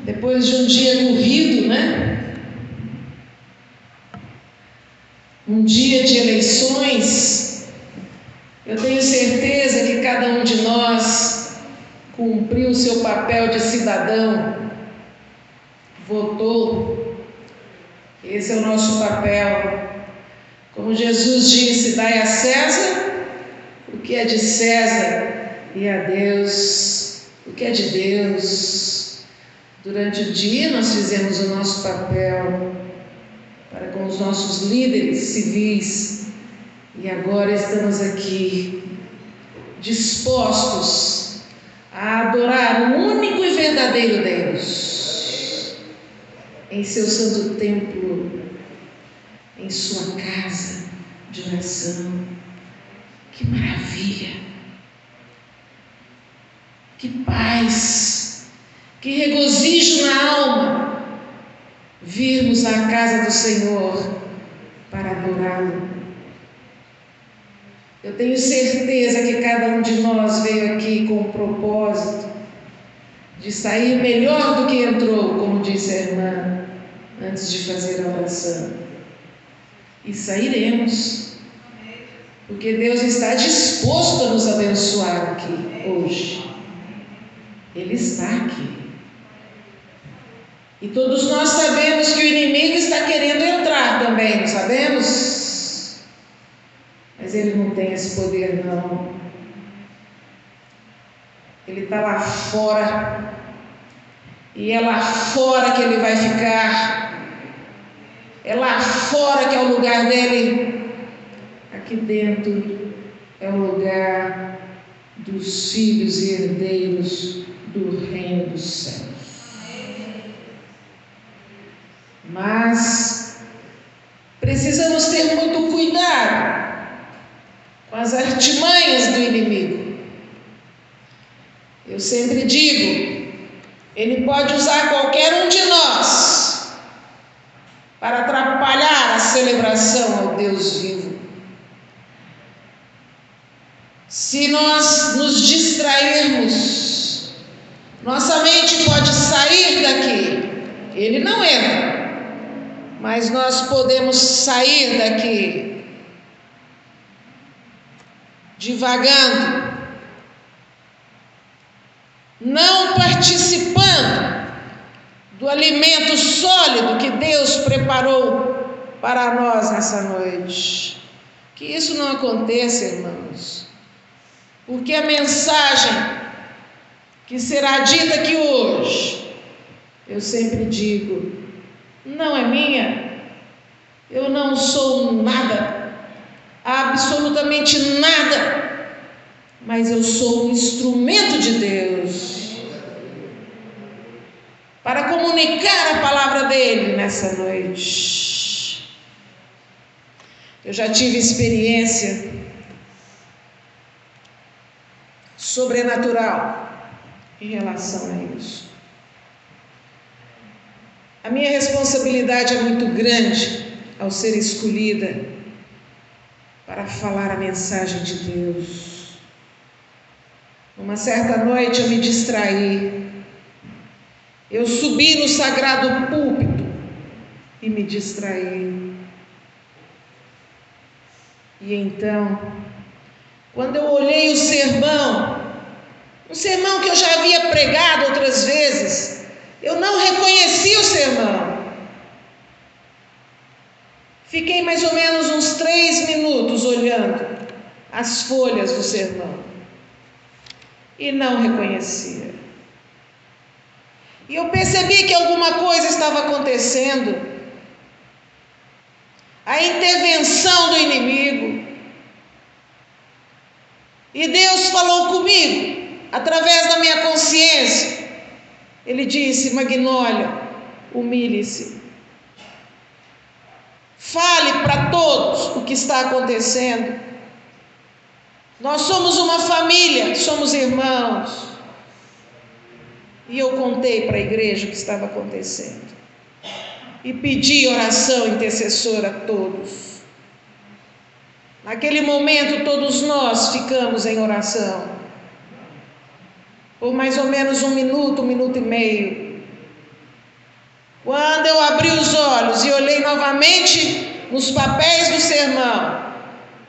Depois de um dia corrido, né? Um dia de eleições, eu tenho certeza que cada um de nós cumpriu o seu papel de cidadão, votou. Esse é o nosso papel. Como Jesus disse, dai a César o que é de César e a Deus o que é de Deus. Durante o dia nós fizemos o nosso papel para com os nossos líderes civis e agora estamos aqui dispostos a adorar o único e verdadeiro Deus em seu santo templo, em sua casa de oração. Que maravilha, que paz, que regozijo na alma virmos à casa do Senhor para adorá-lo. Eu tenho certeza que cada um de nós veio aqui com o propósito de sair melhor do que entrou, como disse a irmã antes de fazer a oração. E sairemos, porque Deus está disposto a nos abençoar aqui hoje. Ele está aqui. E todos nós sabemos que o inimigo está querendo entrar também, não sabemos? Mas ele não tem esse poder, não. Ele está lá fora. E é lá fora que ele vai ficar. É lá fora que é o lugar dele. Aqui dentro é o lugar dos filhos e herdeiros do reino dos céus. Mas precisamos ter muito cuidado com as artimanhas do inimigo. Eu sempre digo, ele pode usar qualquer um de nós para atrapalhar a celebração ao Deus vivo. Se nós nos distrairmos, nossa mente pode sair daqui. Ele não entra, mas nós podemos sair daqui divagando, não participando do alimento sólido que Deus preparou para nós nessa noite. Que isso não aconteça, irmãos, porque a mensagem que será dita aqui hoje, eu sempre digo, não é minha, eu não sou nada, absolutamente nada, mas eu sou um instrumento de Deus para comunicar a palavra dele nessa noite. Eu já tive experiência sobrenatural em relação a isso. A minha responsabilidade é muito grande ao ser escolhida para falar a mensagem de Deus. Uma certa noite eu me distraí. Eu subi no sagrado púlpito e me distraí. E então, quando eu olhei o sermão, um sermão que eu já havia pregado outras vezes, eu não reconheci o sermão. Fiquei mais ou menos uns 3 minutos olhando as folhas do sermão e não reconhecia. E eu percebi que alguma coisa estava acontecendo. A intervenção do inimigo. E Deus falou comigo, através da minha consciência. Ele disse: Magnólia, humilhe-se. Fale para todos o que está acontecendo. Nós somos uma família, somos irmãos. E eu contei para a igreja o que estava acontecendo. E pedi oração intercessora a todos. Naquele momento, todos nós ficamos em oração. Por mais ou menos 1 minuto, 1 minuto e meio. Quando eu abri os olhos e olhei novamente nos papéis do sermão,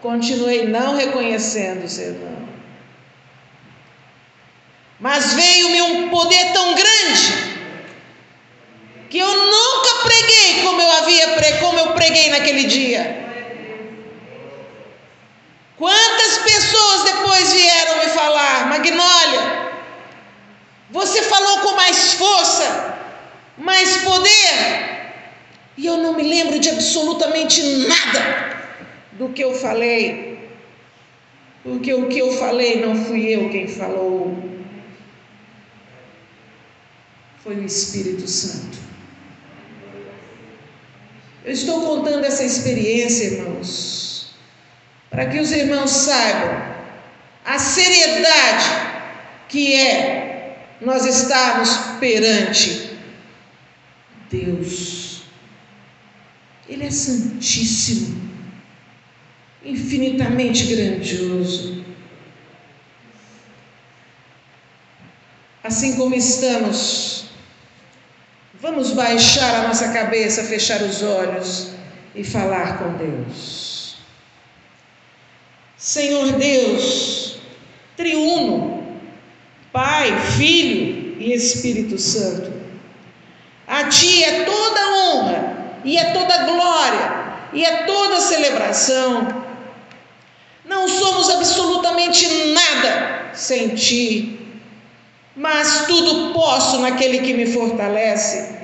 continuei não reconhecendo o sermão. Mas veio-me um poder tão grande que eu nunca preguei como eu preguei naquele dia. Quantas pessoas depois vieram me falar: Magnólia, você falou com mais força, mais poder. E eu não me lembro de absolutamente nada do que eu falei, porque o que eu falei não fui eu quem falou, foi o Espírito Santo. Eu estou contando essa experiência, irmãos, para que os irmãos saibam a seriedade que é nós estarmos perante Deus. Ele é santíssimo, infinitamente grandioso. Assim como estamos, vamos baixar a nossa cabeça, fechar os olhos e falar com Deus. Senhor Deus, triuno, Pai, Filho e Espírito Santo, a Ti é toda honra, e é toda glória, e é toda celebração. Não somos absolutamente nada sem Ti, mas tudo posso naquele que me fortalece.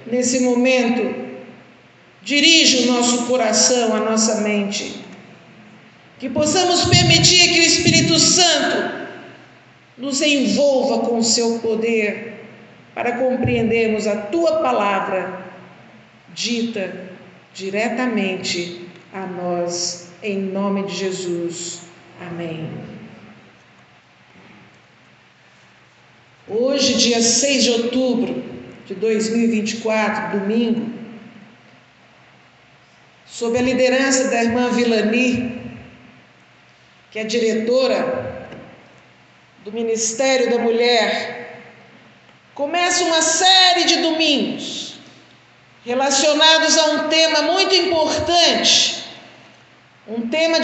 Nesse momento, dirige o nosso coração, a nossa mente, que possamos permitir que o Espírito Santo nos envolva com o seu poder, para compreendermos a Tua palavra dita diretamente a nós, em nome de Jesus. Amém. Hoje, dia 6 de outubro de 2024, domingo, sob a liderança da irmã Vilani, que é diretora do Ministério da Mulher, começa uma série de domingos relacionados a um tema muito importante, um tema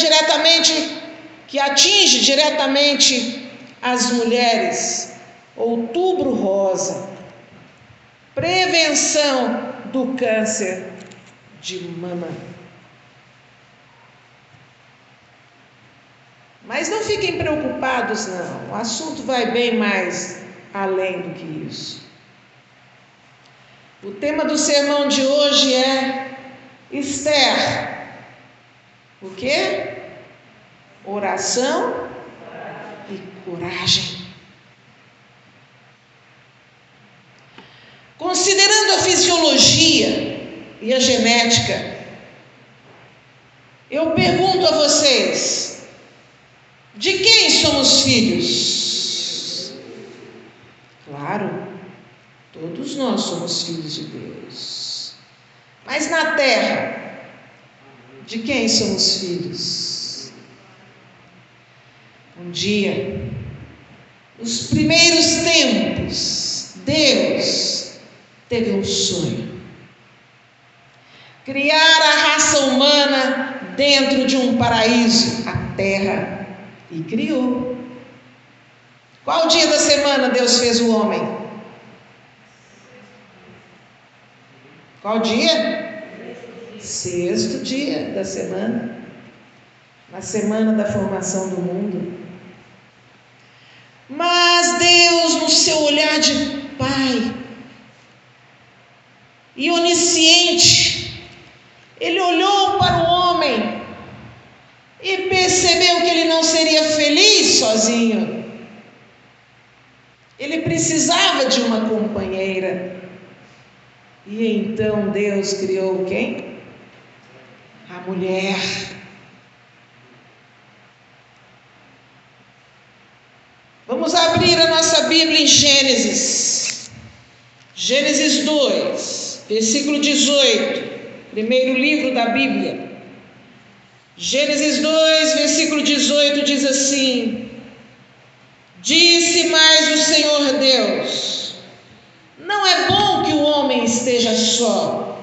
que atinge diretamente as mulheres. Outubro Rosa, prevenção do câncer de mama. Mas não fiquem preocupados, não, o assunto vai bem mais além do que isso. O tema do sermão de hoje é Esther. O quê? Oração e coragem. Considerando a fisiologia e a genética, eu pergunto a vocês: de quem somos filhos? Claro, todos nós somos filhos de Deus. Mas na terra, de quem somos filhos? Um dia, nos primeiros tempos, Deus teve um sonho: criar a raça humana dentro de um paraíso, a terra, e criou. Qual dia da semana Deus fez o homem? Qual dia? Sexto dia da semana, na semana da formação do mundo. Mas Deus, no seu olhar de Pai e onisciente, Ele olhou para o homem e percebeu que ele não seria feliz sozinho. Ele precisava de uma companheira. E então Deus criou quem? A mulher. Vamos abrir a nossa Bíblia em Gênesis. Gênesis 2, versículo 18. Primeiro livro da Bíblia. Gênesis 2, versículo 18 diz assim: Disse mais o Senhor Deus: não é bom que o homem solo.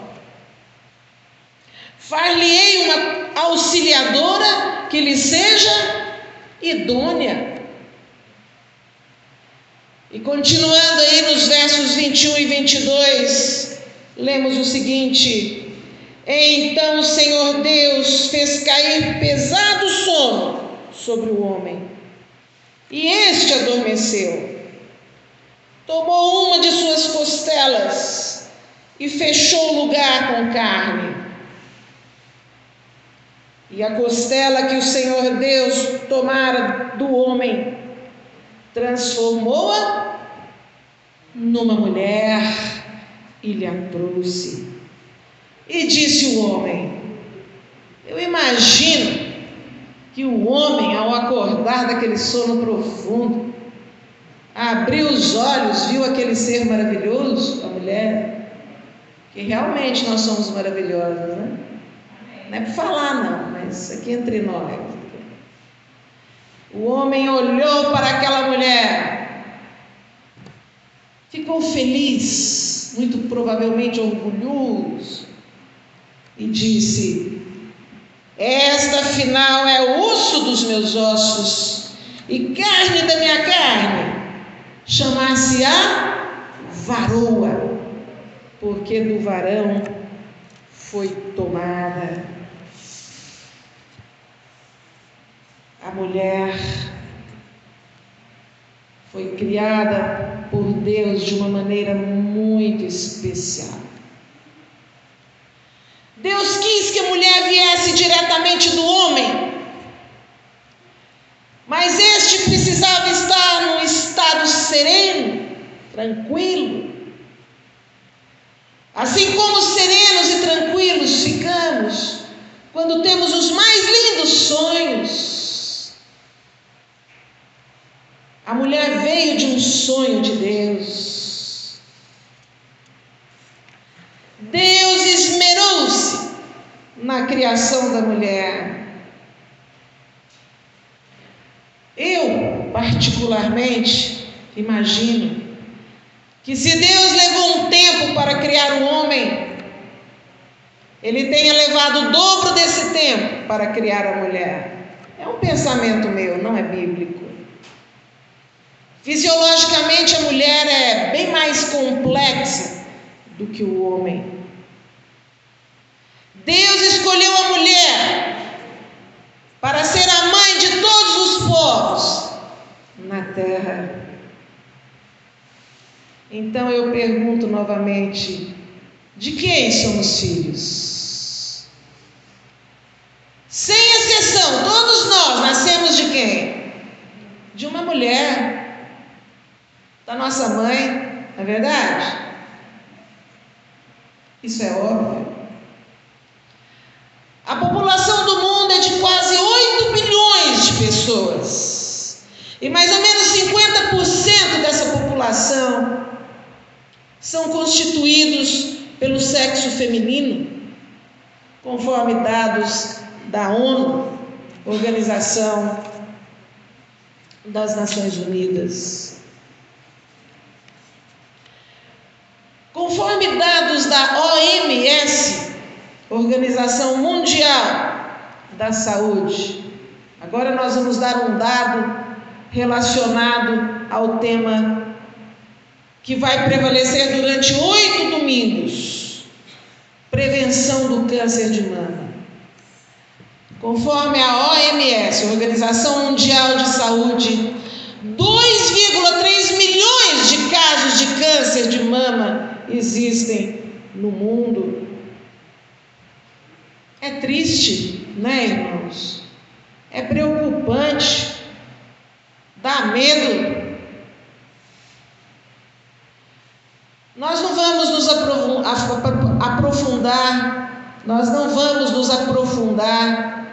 Far-lhe-ei uma auxiliadora que lhe seja idônea. E continuando aí nos versos 21 e 22, lemos o seguinte: então o Senhor Deus fez cair pesado sono sobre o homem, e este adormeceu. Tomou uma de suas costelas e fechou o lugar com carne. E a costela que o Senhor Deus tomara do homem, transformou-a numa mulher e lhe a trouxe. E disse o homem: eu imagino que o homem, ao acordar daquele sono profundo, abriu os olhos, viu aquele ser maravilhoso, a mulher, que realmente nós somos maravilhosos, né? Não é para falar não, mas aqui entre nós. O homem olhou para aquela mulher, ficou feliz, muito provavelmente orgulhoso, e disse: esta afinal é o osso dos meus ossos e carne da minha carne, chamar-se-á varoa, porque do varão foi tomada. A mulher foi criada por Deus de uma maneira muito especial. Deus quis que a mulher viesse diretamente do homem, mas este precisava estar num estado sereno, tranquilo. Assim como serenos e tranquilos ficamos quando temos os mais lindos sonhos. A mulher veio de um sonho de Deus. Deus esmerou-se na criação da mulher. Eu, particularmente, imagino que se Deus levou um tempo para criar o homem, Ele tenha levado o dobro desse tempo para criar a mulher. É um pensamento meu, não é bíblico. Fisiologicamente, a mulher é bem mais complexa do que o homem. Deus escolheu a mulher para ser a mãe de todos os povos na terra. Então eu pergunto novamente: de quem somos filhos? Sem exceção, todos nós nascemos de quem? De uma mulher, da nossa mãe, não é verdade? Isso é óbvio. A população do mundo é de quase 8 bilhões de pessoas. E mais ou menos 50% dessa população são constituídos pelo sexo feminino, conforme dados da ONU, Organização das Nações Unidas. Conforme dados da OMS, Organização Mundial da Saúde, agora nós vamos dar um dado relacionado ao tema que vai prevalecer durante 8 domingos: prevenção do câncer de mama. Conforme a OMS, Organização Mundial de Saúde, 2,3 milhões de casos de câncer de mama existem no mundo. É triste, né, irmãos? É preocupante, dá medo. Nós não vamos nos aprofundar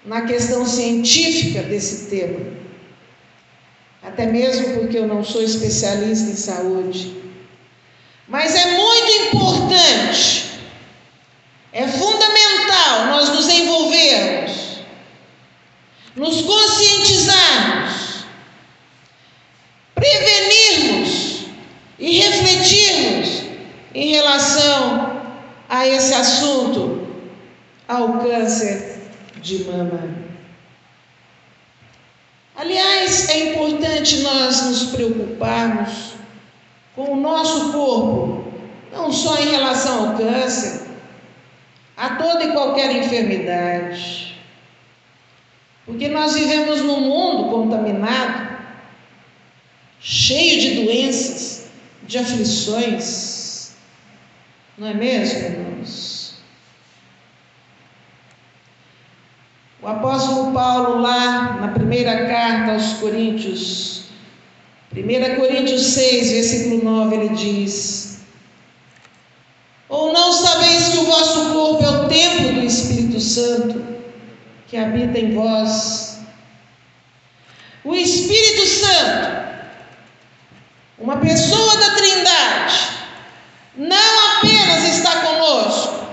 na questão científica desse tema, até mesmo porque eu não sou especialista em saúde. Mas é muito importante, é fundamental nós nos envolvermos, nos conscientizarmos, prevenirmos e refletirmos em relação relação a esse assunto, ao câncer de mama. Aliás, é importante nós nos preocuparmos com o nosso corpo, não só em relação ao câncer, a toda e qualquer enfermidade. Porque nós vivemos num mundo contaminado, cheio de doenças, de aflições. Não é mesmo, irmãos? O apóstolo Paulo, lá na primeira carta aos Coríntios, 1 Coríntios 6, versículo 9, ele diz: ou não sabeis que o vosso corpo é o templo do Espírito Santo, que habita em vós? O Espírito Santo, uma pessoa da Trindade, não apenas está conosco,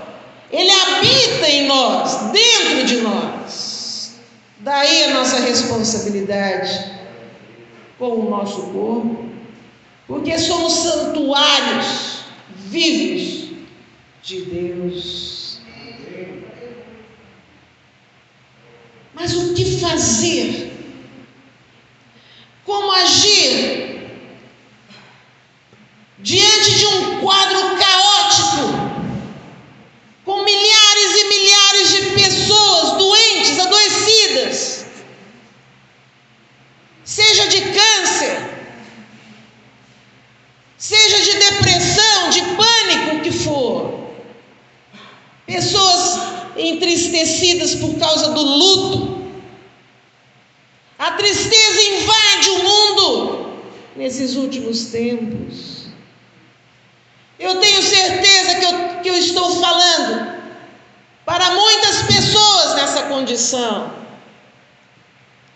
ele habita em nós, dentro de nós. Daí a nossa responsabilidade com o nosso corpo, porque somos santuários vivos de Deus. Mas o que fazer? Como agir diante de um quadro caótico, com milhares e milhares de pessoas doentes, adoecidas, seja de câncer, seja de depressão, de pânico, o que for, pessoas entristecidas por causa do luto. A tristeza invade o mundo nesses últimos tempos. Eu tenho certeza que eu estou falando para muitas pessoas nessa condição,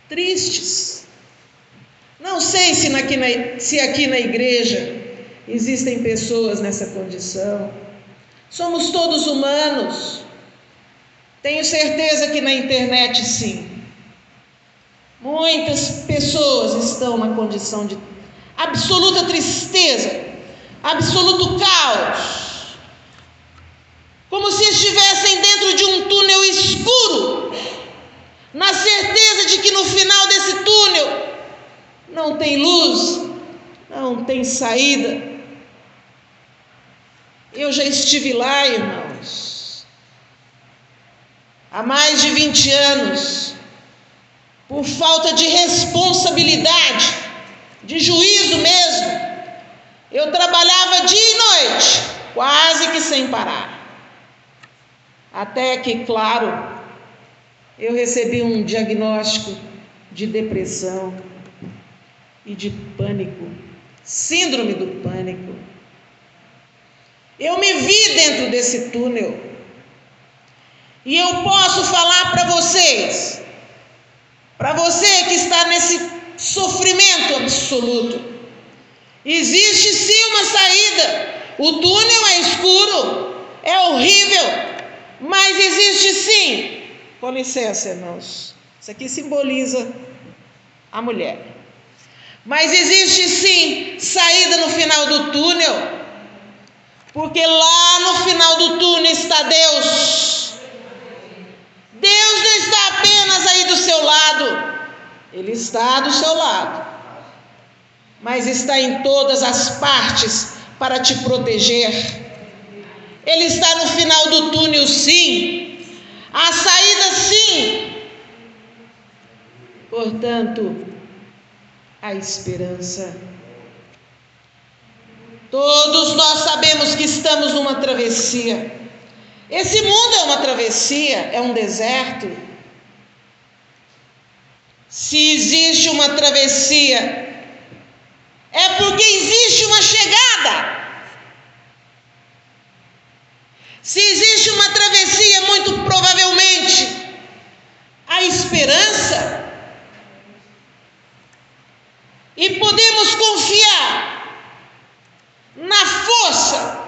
tristes. Não sei se aqui na igreja existem pessoas nessa condição. Somos todos humanos. Tenho certeza que na internet sim. Muitas pessoas estão na condição de absoluta tristeza, absoluto caos, como se estivessem dentro de um túnel escuro, na certeza de que no final desse túnel não tem luz, não tem saída. Eu já estive lá, irmãos, há mais de 20 anos, por falta de responsabilidade, de juízo mesmo. Eu trabalhava dia e noite, quase que sem parar. Até que, claro, eu recebi um diagnóstico de depressão e de pânico, síndrome do pânico. Eu me vi dentro desse túnel. E eu posso falar para vocês, para você que está nesse sofrimento absoluto, existe sim uma saída. O túnel é escuro, é horrível, mas existe sim. Com licença, irmãos, isso aqui simboliza a mulher. Mas existe sim saída no final do túnel, porque lá no final do túnel está Deus. Deus não está apenas aí do seu lado, Ele está do seu lado, mas está em todas as partes para te proteger. Ele está no final do túnel, sim, a saída, sim. Portanto, a esperança. Todos nós sabemos que estamos numa travessia. Esse mundo é uma travessia, é um deserto. Se existe uma travessia, é porque existe uma chegada. Se existe uma travessia, muito provavelmente há esperança. E podemos confiar na força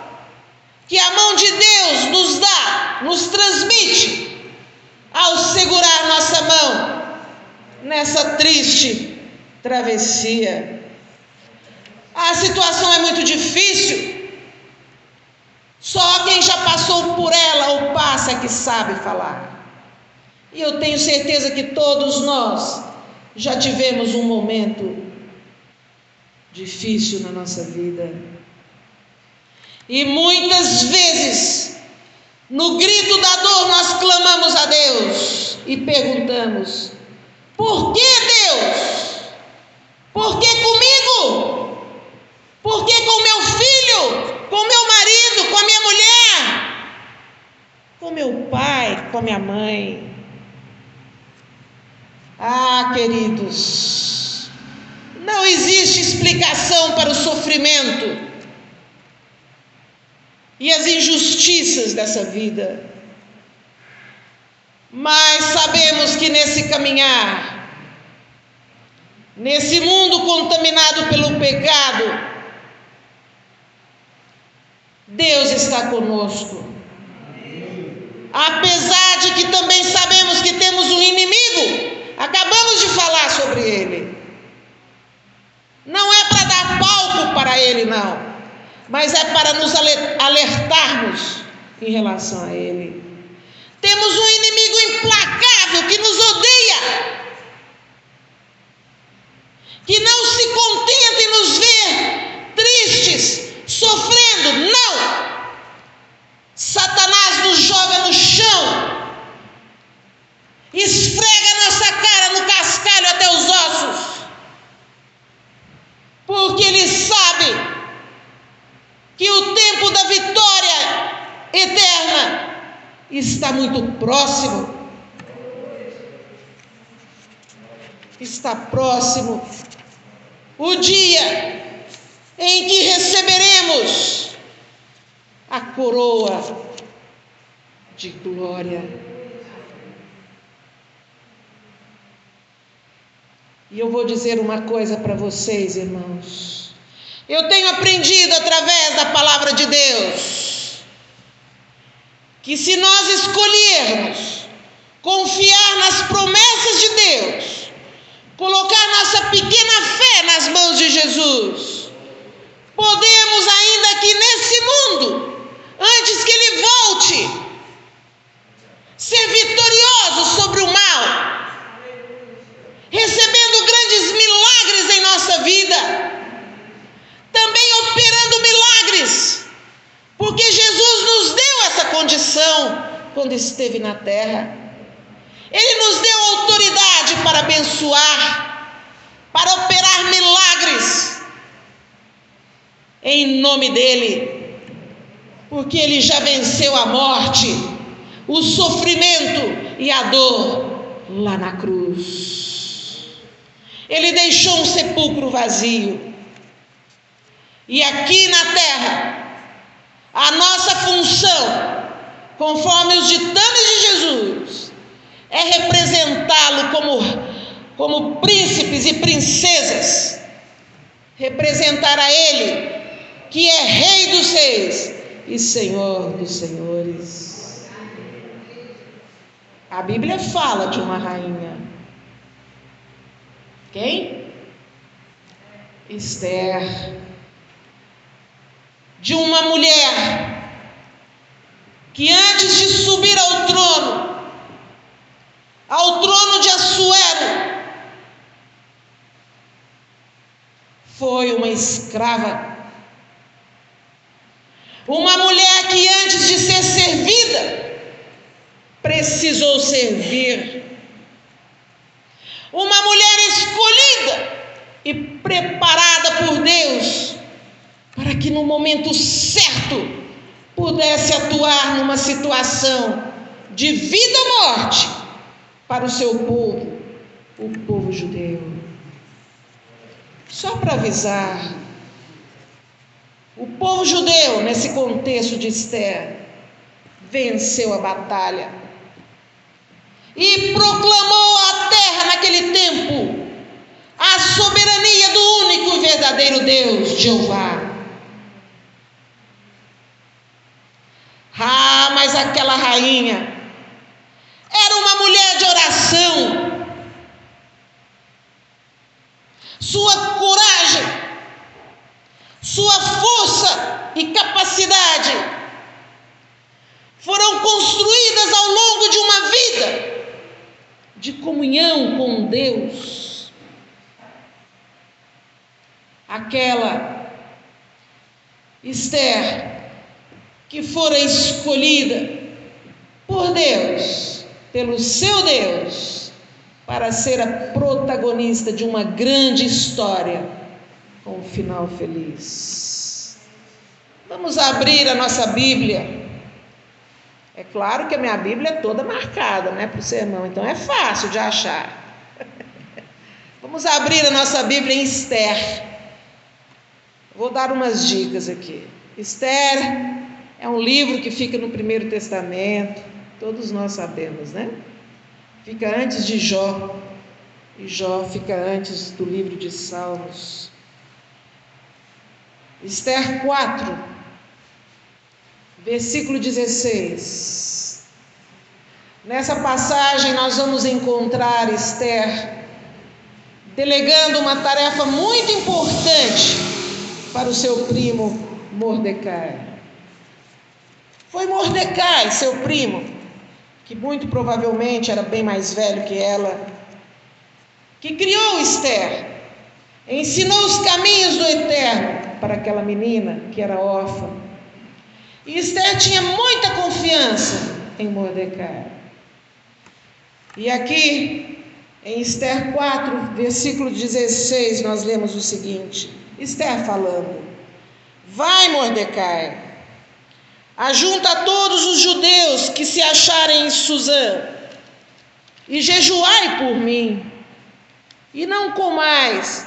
que a mão de Deus nos dá, nos transmite, ao segurar nossa mão nessa triste travessia. A situação é muito difícil. Só quem já passou por ela ou passa é que sabe falar. E eu tenho certeza que todos nós já tivemos um momento difícil na nossa vida. E muitas vezes, no grito da dor, nós clamamos a Deus e perguntamos: por que, Deus? Por que comigo? Por que com meu filho? Com meu marido? Com a minha mulher? Com meu pai? Com a minha mãe? Ah, queridos, não existe explicação para o sofrimento e as injustiças dessa vida. Mas sabemos que nesse caminhar, nesse mundo contaminado pelo pecado, Deus está conosco. Apesar de que também sabemos que temos um inimigo, acabamos de falar sobre ele. Não é para dar palco para ele, não, mas é para nos alertarmos em relação a ele. Temos um inimigo implacável que nos odeia, que não se contenta em nos ver tristes, sofrendo. Não! Satanás nos joga no chão, esfrega nossa cara no cascalho até os ossos, porque ele sabe que o tempo da vitória eterna está muito próximo. Está próximo o dia em que receberemos a coroa de glória. E eu vou dizer uma coisa para vocês, irmãos. Eu tenho aprendido através da palavra de Deus que se nós escolhermos confiar nas promessas de Deus, colocar nossa pequena fé nas mãos de Jesus, podemos ainda aqui nesse mundo, antes que ele volte, ser vitorioso sobre o mal, recebendo grandes milagres em nossa vida, também operando milagres, porque Jesus nos deu essa condição quando esteve na terra. Ele nos deu autoridade para abençoar, para operar milagres em nome dele, porque ele já venceu a morte, o sofrimento e a dor lá na cruz. Ele deixou um sepulcro vazio. E aqui na terra, a nossa função, conforme os ditames de Jesus, é representá-lo como príncipes e princesas, representar a ele, que é Rei dos Reis e Senhor dos Senhores. A Bíblia fala de uma rainha. Quem? Esther. De uma mulher que antes de subir ao trono de Assuero, foi uma escrava. Uma mulher que antes de ser servida, precisou servir. Uma mulher escolhida e preparada por Deus, para que no momento certo pudesse atuar numa situação de vida ou morte para o seu povo, o povo judeu. Só para avisar, o povo judeu, nesse contexto de Esther, venceu a batalha e proclamou à terra naquele tempo a soberania do único e verdadeiro Deus, Jeová. Ah, mas aquela rainha era uma mulher de oração. Sua coragem, sua força e capacidade aquela Esther que fora escolhida por Deus, pelo seu Deus, para ser a protagonista de uma grande história com um final feliz. Vamos abrir a nossa Bíblia. É claro que a minha Bíblia é toda marcada, né, para o sermão, então é fácil de achar. Vamos abrir a nossa Bíblia em Esther. Vou dar umas dicas aqui. Esther é um livro que fica no Primeiro Testamento, todos nós sabemos, né? Fica antes de Jó, e Jó fica antes do livro de Salmos. Esther 4, versículo 16. Nessa passagem nós vamos encontrar Esther delegando uma tarefa muito importante para o seu primo Mordecai. Foi Mordecai, seu primo, que muito provavelmente era bem mais velho que ela, que criou Esther, ensinou os caminhos do Eterno para aquela menina que era órfã. E Esther tinha muita confiança em Mordecai. E aqui, em Esther 4, versículo 16, nós lemos o seguinte: Esther falando: vai, Mordecai, ajunta todos os judeus que se acharem em Suzã, e jejuai por mim, e não comais,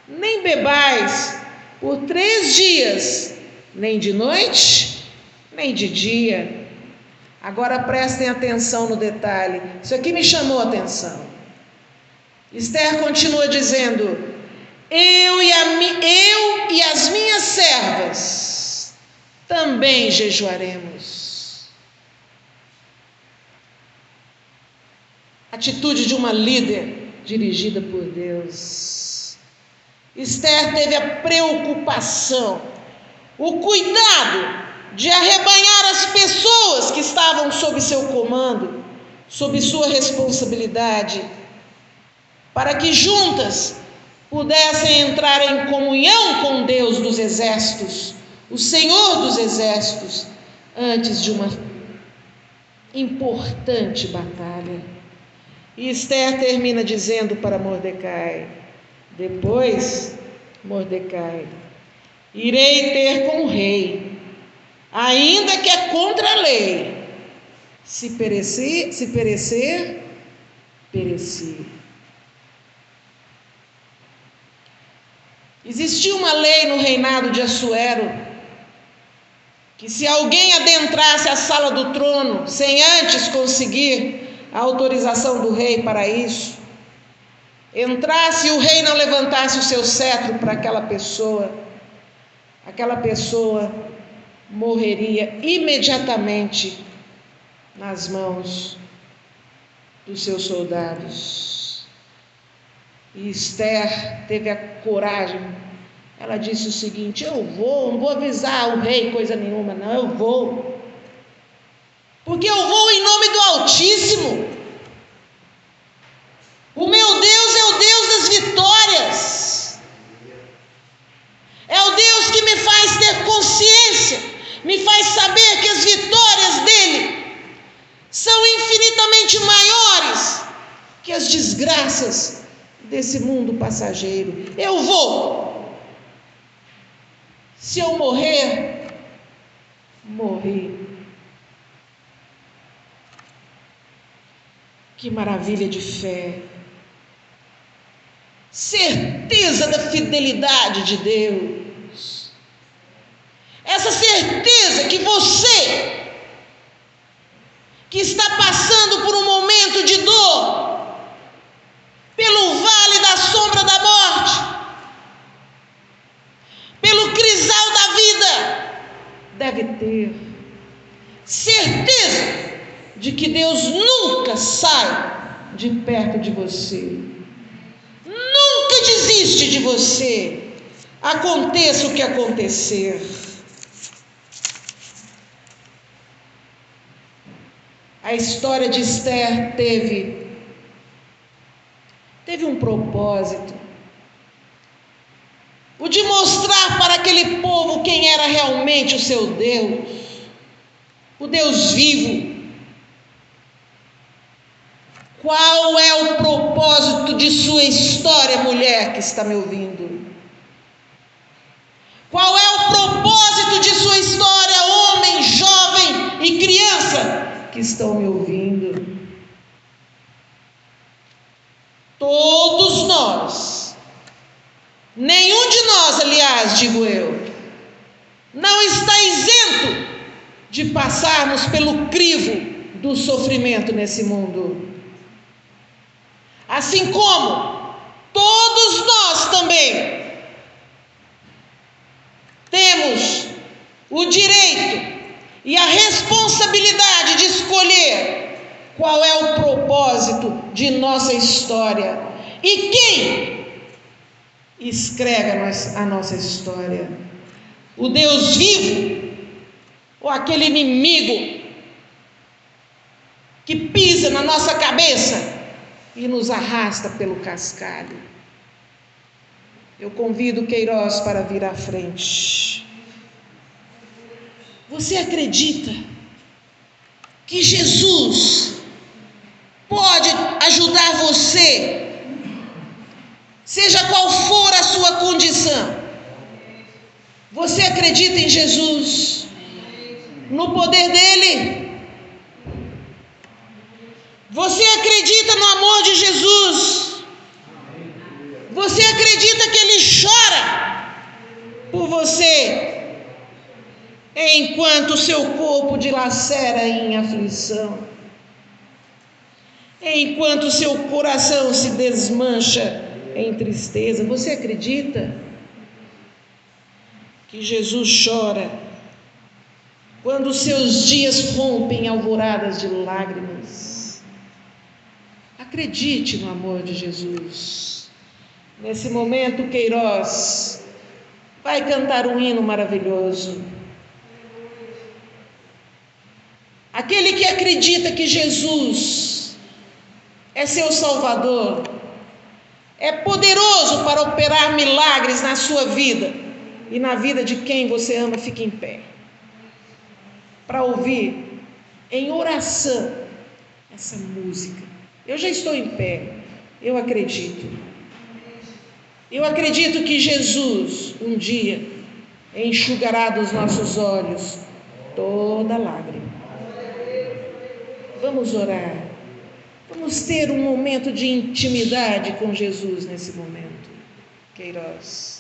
nem bebais, por 3 dias, nem de noite, nem de dia. Agora prestem atenção no detalhe, isso aqui me chamou a atenção. Esther continua dizendo: eu e as minhas servas também jejuaremos. Atitude de uma líder dirigida por Deus. Esther teve a preocupação, o cuidado de arrebanhar as pessoas que estavam sob seu comando, sob sua responsabilidade, para que juntas pudessem entrar em comunhão com Deus dos exércitos, o Senhor dos exércitos, antes de uma importante batalha. E Esther termina dizendo para Mordecai: depois, Mordecai, irei ter com o rei, ainda que é contra a lei. Se perecer, pereci. Existia uma lei no reinado de Assuero, que se alguém adentrasse a sala do trono sem antes conseguir a autorização do rei para isso, entrasse e o rei não levantasse o seu cetro para aquela pessoa morreria imediatamente nas mãos dos seus soldados. E Esther teve a coragem, ela disse o seguinte: eu vou, não vou avisar o rei coisa nenhuma, não, eu vou, porque eu vou em nome do Altíssimo. O meu Deus é o Deus das vitórias, é o Deus que me faz ter consciência, me faz saber que as vitórias dele são infinitamente maiores que as desgraças desse mundo passageiro. Eu vou. Se eu morrer, morri. Que maravilha de fé. Certeza da fidelidade de Deus. Essa certeza que você, que está passando por um momento de dor, pelo vale da sombra da morte, pelo crisal da vida, deve ter certeza de que Deus nunca sai de perto de você, nunca desiste de você, aconteça o que acontecer. A história de Esther teve um propósito. o de mostrar para aquele povo quem era realmente o seu Deus, o Deus vivo. Qual é o propósito de sua história, mulher que está me ouvindo? Qual é o propósito de sua história, homem, jovem e criança que estão me ouvindo? Todos nós, nenhum de nós, aliás, digo eu, não está isento de passarmos pelo crivo do sofrimento nesse mundo. Assim como todos nós também temos o direito e a responsabilidade de escolher qual é o propósito de nossa história e quem escreve a nossa história. O Deus vivo ou aquele inimigo que pisa na nossa cabeça e nos arrasta pelo cascalho? Eu convido Queiroz para vir à frente. Você acredita que Jesus pode ajudar você, seja qual for a sua condição? Você acredita em Jesus, no poder dele? Você acredita no amor de Jesus? Você acredita que ele chora por você enquanto o seu corpo dilacera em aflição, enquanto o seu coração se desmancha em tristeza? Você acredita que Jesus chora quando os seus dias rompem em alvoradas de lágrimas? Acredite no amor de Jesus. Nesse momento, Queiroz vai cantar um hino maravilhoso. Aquele que acredita que Jesus é seu Salvador, é poderoso para operar milagres na sua vida e na vida de quem você ama, fique em pé para ouvir em oração essa música. Eu já estou em pé, eu acredito. Eu acredito que Jesus um dia enxugará dos nossos olhos toda lágrima. Vamos orar. Vamos ter um momento de intimidade com Jesus nesse momento. Queiroz.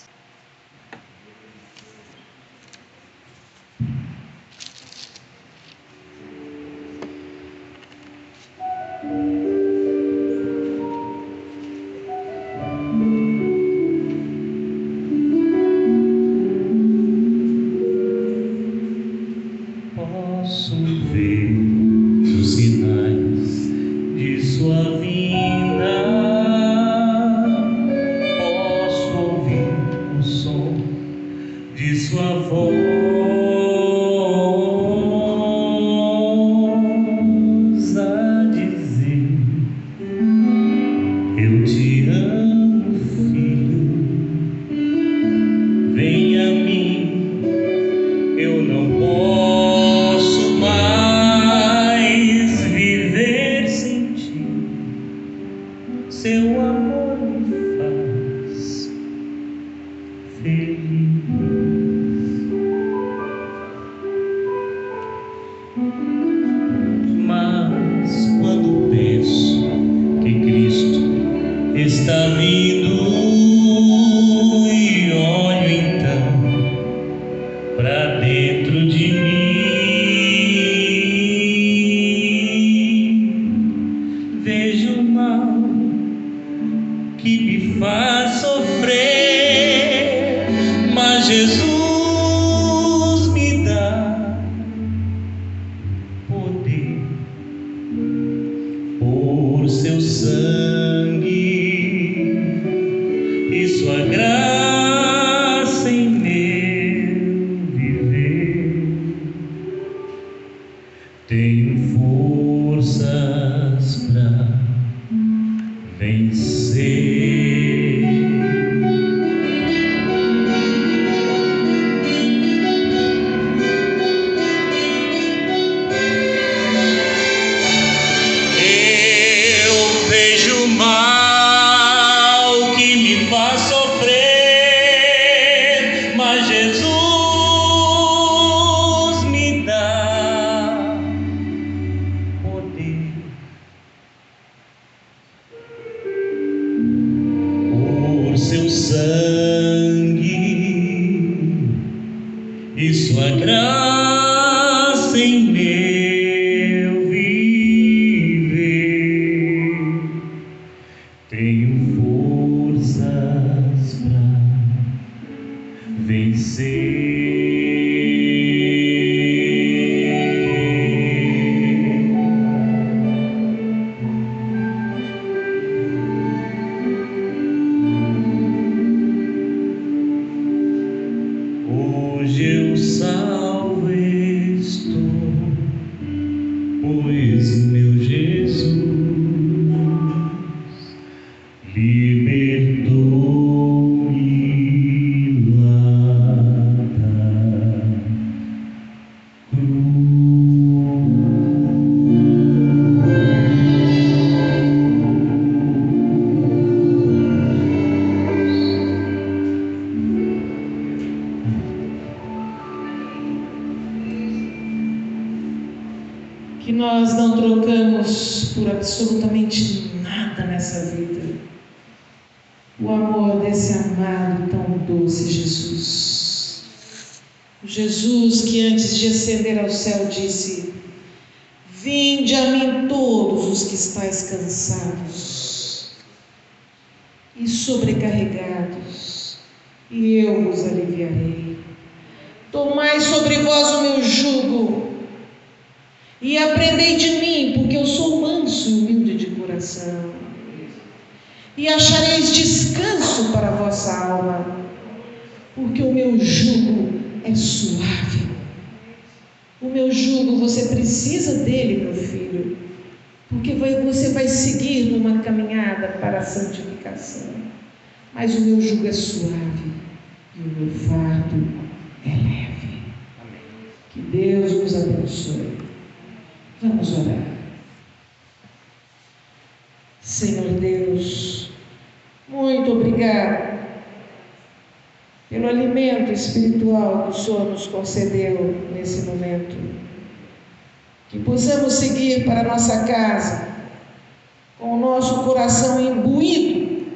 Sua graça em meu viver, tenho forças pra vencer. Hoje eu salvo estou, pois meu Jesus libertou-me lá da que nós não trocamos por absolutamente nada nessa vida o amor desse amado tão doce Jesus. Jesus que antes de ascender ao céu disse: vinde a mim todos os que estáis cansados e sobrecarregados, e eu vos aliviarei. Tomai sobre vós o meu jugo e aprendei de mim, porque eu sou manso e humilde de coração, e achareis descanso para a vossa alma, porque o meu jugo é suave. O meu jugo, você precisa dele, meu filho, porque você vai seguir numa caminhada para a santificação, mas o meu jugo é suave e o meu fardo é leve. Que Deus nos abençoe. Vamos orar. Senhor Deus, muito obrigado pelo alimento espiritual que o Senhor nos concedeu nesse momento. Que possamos seguir para a nossa casa com o nosso coração imbuído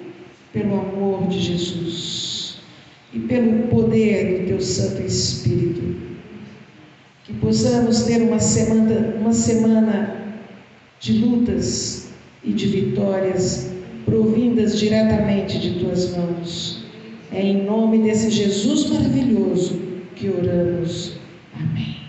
pelo amor de Jesus e pelo poder do Teu Santo Espírito. Que possamos ter uma semana de lutas e de vitórias provindas diretamente de Tuas mãos. É em nome desse Jesus maravilhoso que oramos. Amém.